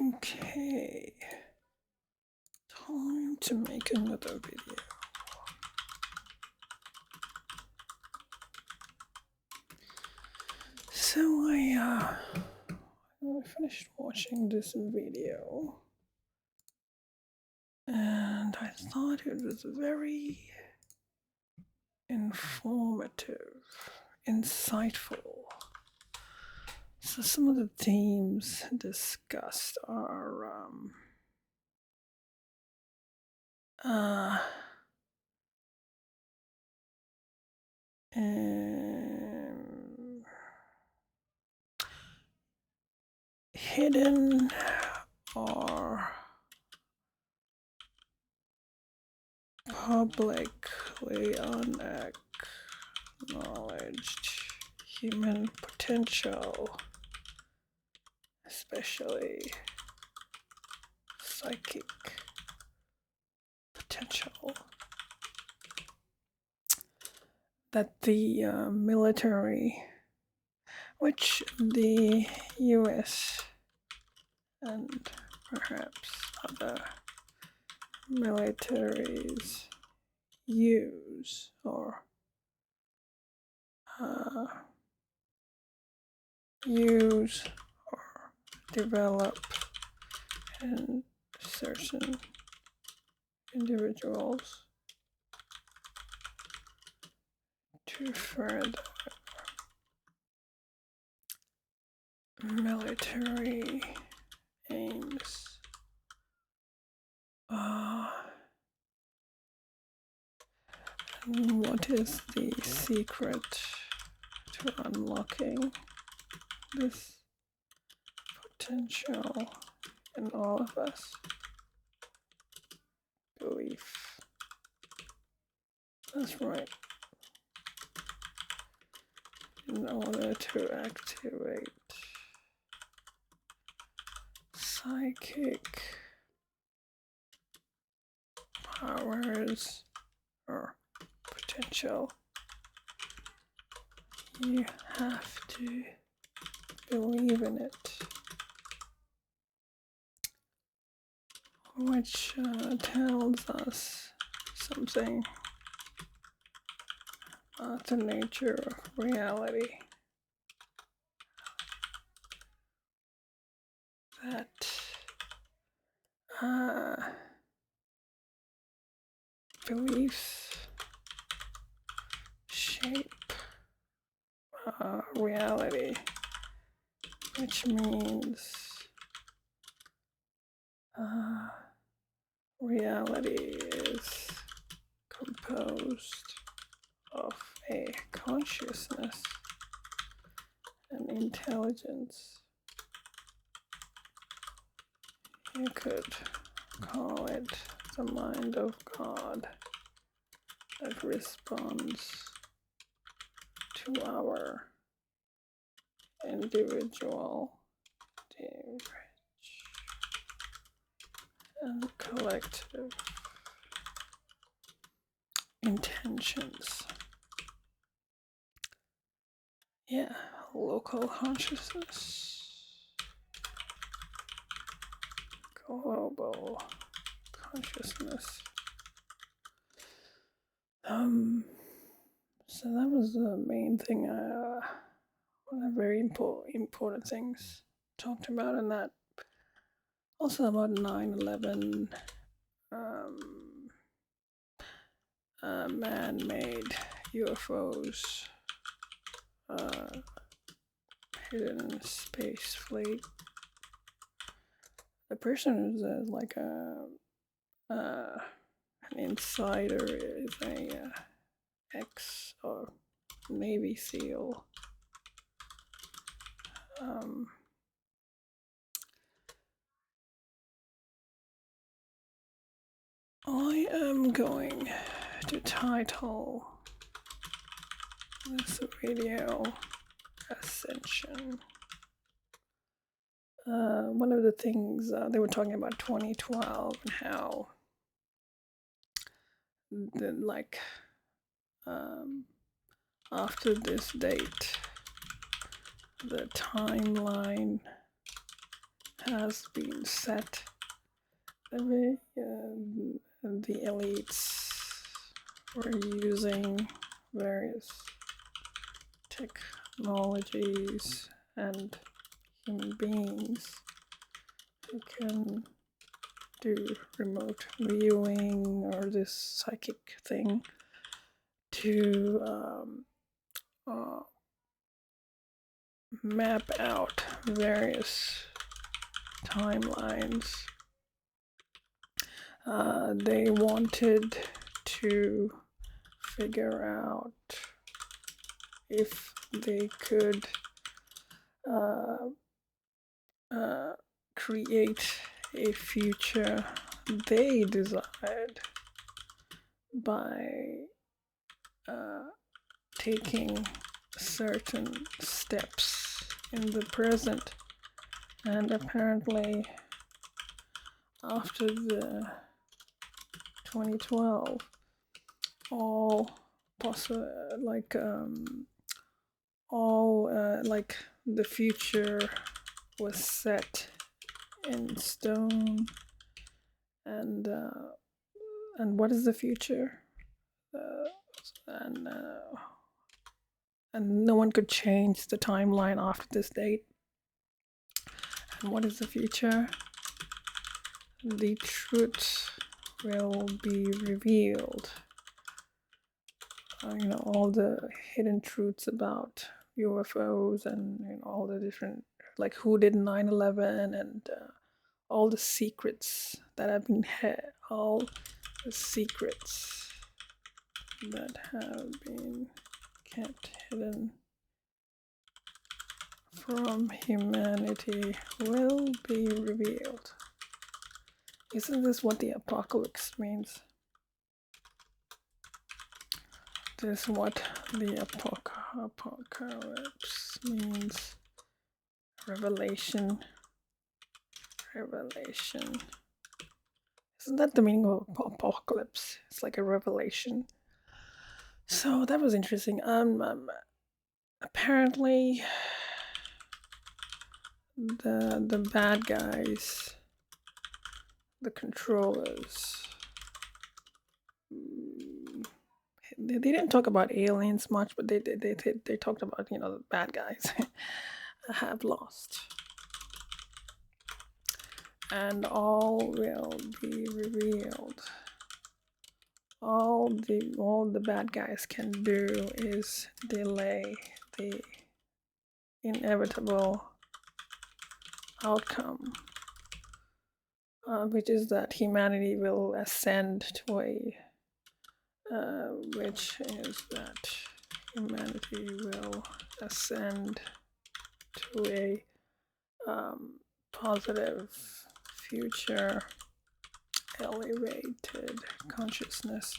Okay, time to make another video. So I finished watching this video and I thought it was very informative, insightful. So some of the themes discussed are hidden or publicly unacknowledged human potential, especially psychic potential, that the military, which the US and perhaps other militaries use or develop in certain individuals to further military aims. And what is the secret to unlocking this potential in all of us? Belief. That's right. In order to activate psychic powers or potential, you have to believe in it, which tells us something about the nature of reality. That beliefs shape reality, which means reality is composed of a consciousness and intelligence. You could call it the mind of God that responds to our individual, and collective intentions. Yeah, local consciousness, global consciousness. So that was the main thing. One of the very important things talked about in that. Also about 9/11, man-made UFOs, hidden space fleet. The person who's like an insider is a ex or Navy SEAL. I am going to title this video Ascension. One of the things they were talking about 2012 and how after this date the timeline has been set. The elites were using various technologies and human beings who can do remote viewing or this psychic thing to map out various timelines. They wanted to figure out if they could create a future they desired by taking certain steps in the present. And apparently after the 2012, all the future was set in stone. And what is the future? And no one could change the timeline after this date. And what is the future? The truth will be revealed. All the hidden truths about UFOs and all the different, like who did 9/11 and all the secrets that have been all the secrets that have been kept hidden from humanity will be revealed. Isn't this what the apocalypse means? This is what the apocalypse means. Revelation. Isn't that the meaning of apocalypse? It's like a revelation. So that was interesting. Apparently the bad guys, the controllers, they didn't talk about aliens much, but they talked about the bad guys have lost, and all will be revealed. All the bad guys can do is delay the inevitable outcome, which is that humanity will ascend to a positive future, elevated consciousness.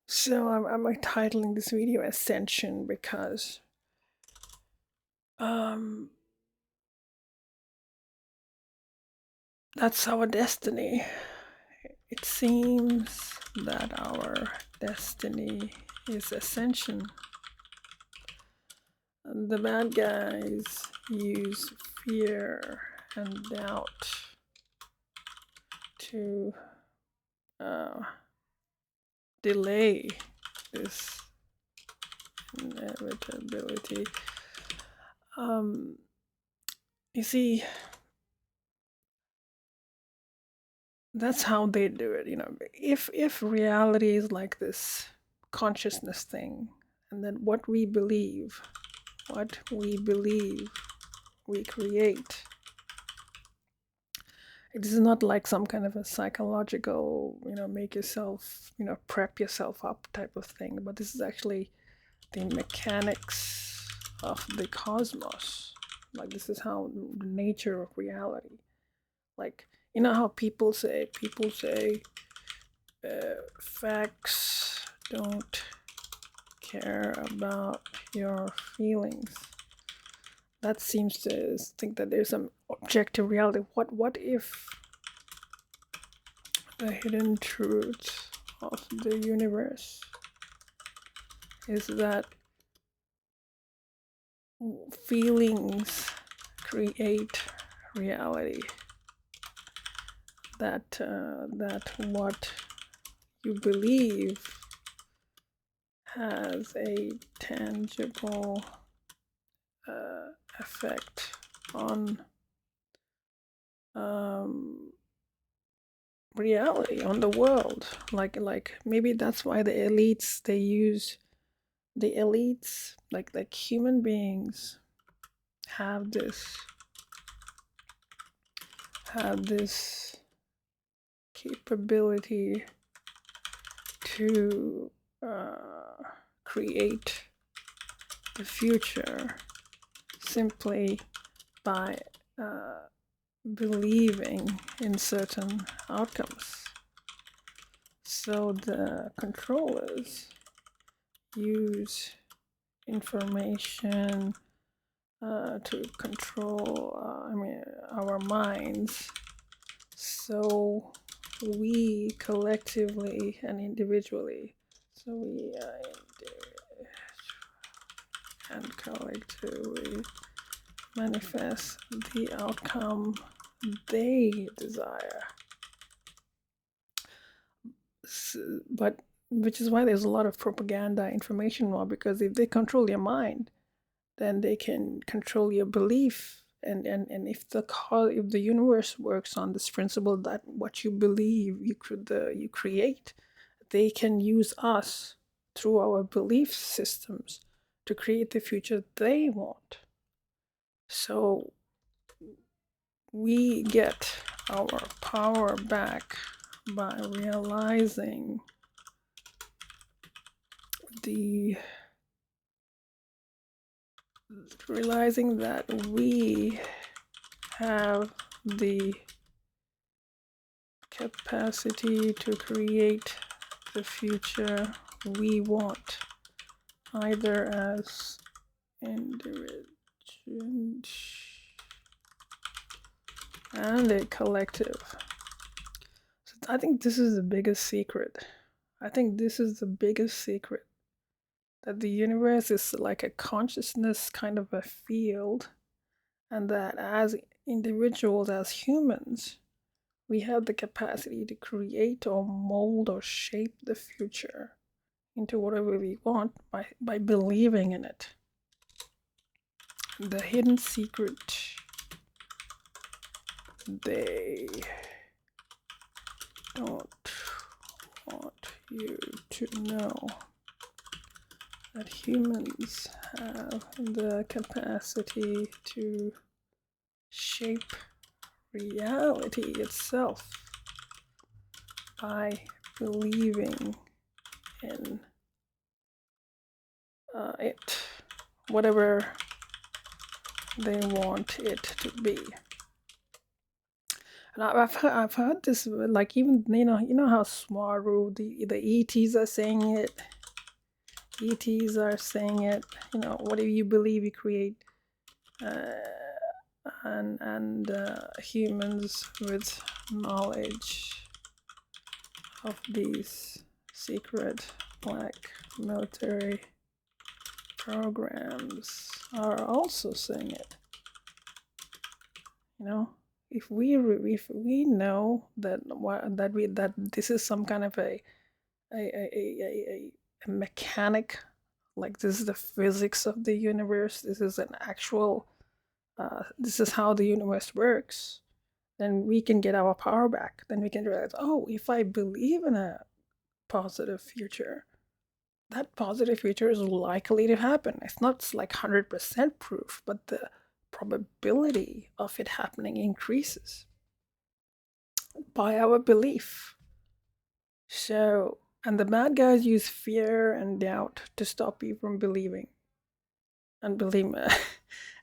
So I'm titling this video Ascension because that's our destiny. It seems that our destiny is ascension. The bad guys use fear and doubt to delay this inevitability. You see, that's how they do it. If reality is like this consciousness thing, and then what we believe we create. It is not like some kind of a psychological, make yourself, prep yourself up type of thing, but this is actually the mechanics of the cosmos. Like, this is how the nature of reality. Like, how people say facts don't care about your feelings. That seems to think that there's some objective reality. What if the hidden truth of the universe is that feelings create reality. That what you believe has a tangible effect on reality, on the world. Like maybe that's why the elites, they use the elites, like human beings have this capability to create the future simply by believing in certain outcomes. So the controllers use information to control our minds, so we collectively and individually, and collectively manifest the outcome they desire. But which is why there's a lot of propaganda, information war, because if they control your mind, then they can control your belief. And if the universe works on this principle that what you believe you create, they can use us through our belief systems to create the future they want. So we get our power back by realizing that we have the capacity to create the future we want, either as individuals and a collective. So I think this is the biggest secret. That the universe is like a consciousness kind of a field, and that as individuals, as humans, we have the capacity to create or mold or shape the future into whatever we want by believing in it. The hidden secret they don't want you to know, that humans have the capacity to shape reality itself by believing in it, whatever they want it to be. And I've heard this, like, even you know how Swaru, the ETs are saying it. ETs are saying it. Whatever you believe, you create. And humans with knowledge of these secret black military programs are also saying it. If we know that this is some kind of a mechanic, like this is the physics of the universe, this is an actual this is how the universe works, then we can get our power back. Then we can realize, oh, if I believe in a positive future, that positive future is likely to happen. It's not like 100% proof, but the probability of it happening increases by our belief. So, and the bad guys use fear and doubt to stop you from believing. And believe me,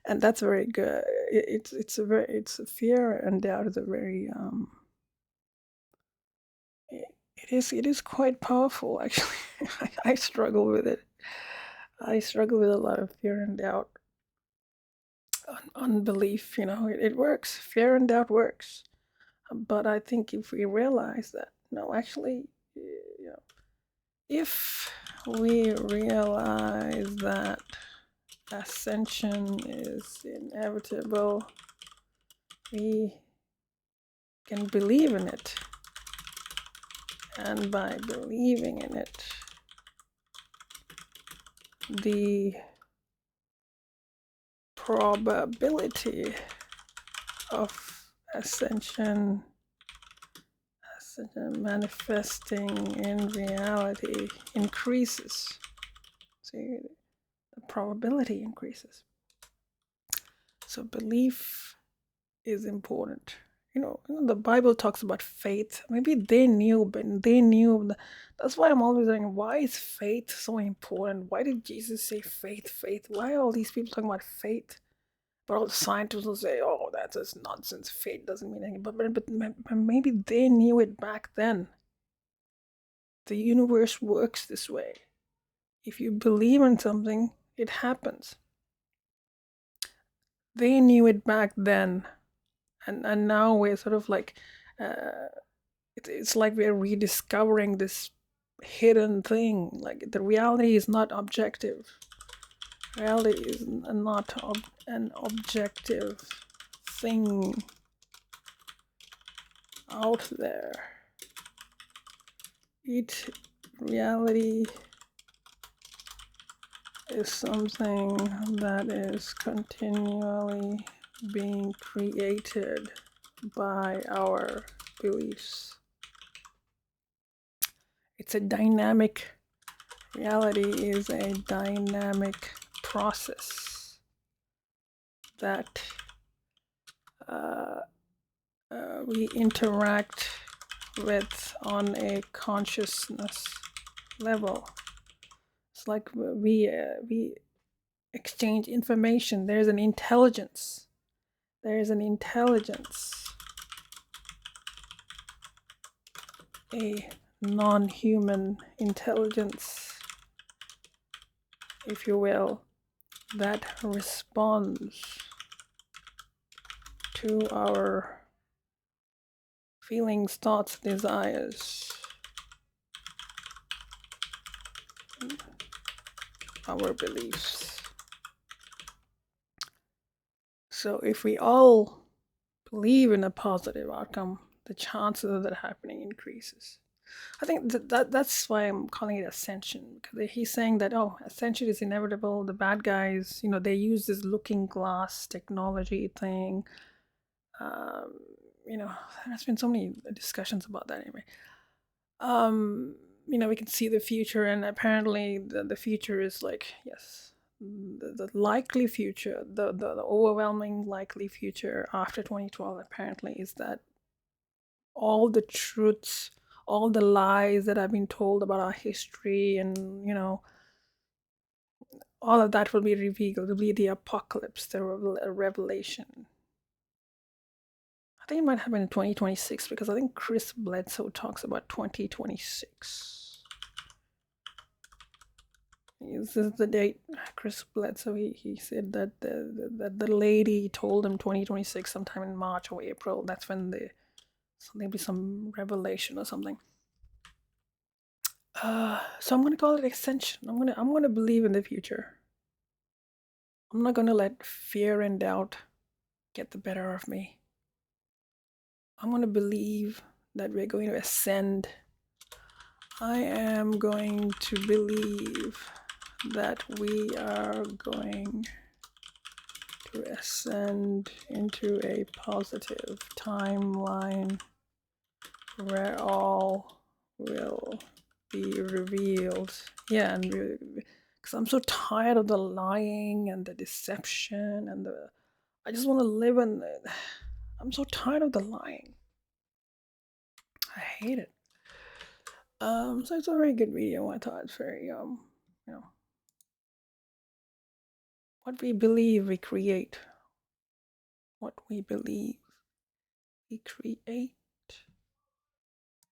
and that's very good. It's fear and doubt is a very it is quite powerful, actually. I struggle with it. I struggle with a lot of fear and doubt, unbelief. It works. Fear and doubt works, but I think if we realize that, no, actually, if we realize that ascension is inevitable, we can believe in it. And by believing in it, the probability of ascension manifesting in reality increases. See, the probability increases. So belief is important. The Bible talks about faith. Maybe they knew, but they knew. That's why I'm always saying, why is faith so important? Why did Jesus say faith, faith? Why are all these people talking about faith? But all the scientists will say, oh, that's just nonsense. Faith doesn't mean anything. But maybe they knew it back then. The universe works this way. If you believe in something, it happens. They knew it back then. And now we're sort of like, it's like we're rediscovering this hidden thing. Like the reality is not objective. Reality is not an objective thing out there. Reality is something that is continually being created by our beliefs. It's a dynamic, reality is a dynamic process that we interact with on a consciousness level. It's like we exchange information. There's an intelligence. There's an intelligence. A non-human intelligence, if you will, that responds to our feelings, thoughts, desires, our beliefs. So if we all believe in a positive outcome, the chances of that happening increases. I think that's why I'm calling it ascension, because he's saying that, oh, ascension is inevitable. The bad guys, they use this looking glass technology thing. There's been so many discussions about that anyway. We can see the future, and apparently the future is like, yes, the likely future, the overwhelming likely future after 2012 apparently is that all the truths, all the lies that I've been told about our history, and all of that will be revealed. It will be the apocalypse, the revelation. I think it might happen in 2026, because I think Chris Bledsoe talks about 2026. This is the date. Chris Bledsoe, he said that the lady told him 2026, sometime in March or April. That's when maybe some revelation or something. So I'm gonna call it Ascension. I'm gonna believe in the future. I'm not gonna let fear and doubt get the better of me. I'm gonna believe that we're going to ascend. I am going to believe that we are going to ascend into a positive timeline where all will be revealed. Yeah, and because I'm so tired of the lying and the deception and I just want to live in I'm so tired of the lying. I hate it. So it's a very good video. I thought it's very what we believe we create. What we believe we create.